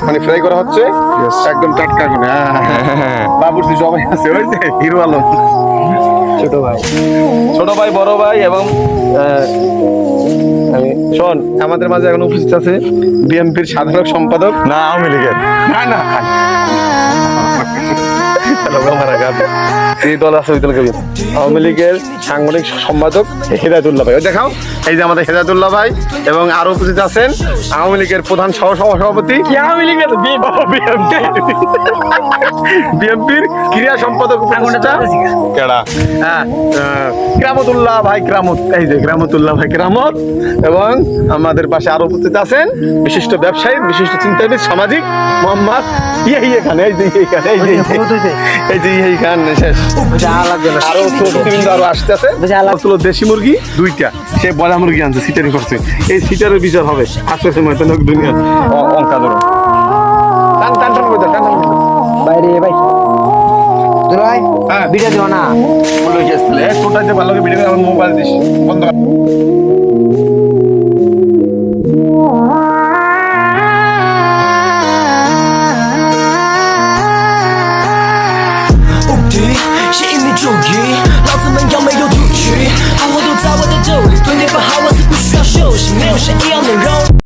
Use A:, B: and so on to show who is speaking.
A: মানে ফ্রাই করা হচ্ছে একদম টাটকা করে। বাবুর্চি সবাই আছে, ওই যে হিরো আলম, ছোট ভাই বড় ভাই এবং শোন, আমাদের মাঝে এখন উপস্থিত আছে বিএনপির সাধারণ সম্পাদক।
B: না, আওয়ামী লীগের।
A: না না এই দল আছে, ওই দল কবি আওয়ামী লীগের সাংগঠনিক সম্পাদক হেদায়েতুল্লাহ ভাই। ওই দেখাও, এই যে আমাদের হেদায়েতুল্লাহ ভাই এবং আরো উপস্থিত আছেন আওয়ামী লীগের প্রধান সহসভাপতি, বিএনপির ক্রীড়া সম্পাদক কিরামতুল্লাহ ভাই, এই যে কিরামতুল্লাহ ভাই কিরামত। এবং আমাদের পাশে আরো উপস্থিত আছেন বিশিষ্ট ব্যবসায়ী, বিশিষ্ট চিন্তাবিদ, সামাজিক মোহাম্মদ এইখানে, আরো আরো আসতেছে। দেশি মুরগি 2টা, সে বলা মুরগি আনছে, সিটারি করছে। এই সিটারের বিচার হবে আসছে ময়দানক দুনিয়া অঙ্কা ধরো। টান টান টান করে দাও, টান টান করে দাও।
C: বাইরে ভাই ভাই
A: হ্যাঁ
C: ভিডিও দিও না,
A: বলে কি আসলে টোটাল যে ভালো করে ভিডিও আমার মোবাইল দিস বন্ধ কর।
D: 是一名主义，老子们要没有赌局，好活都在我的兜里，对内不好我是不需要休息，没有谁一样能让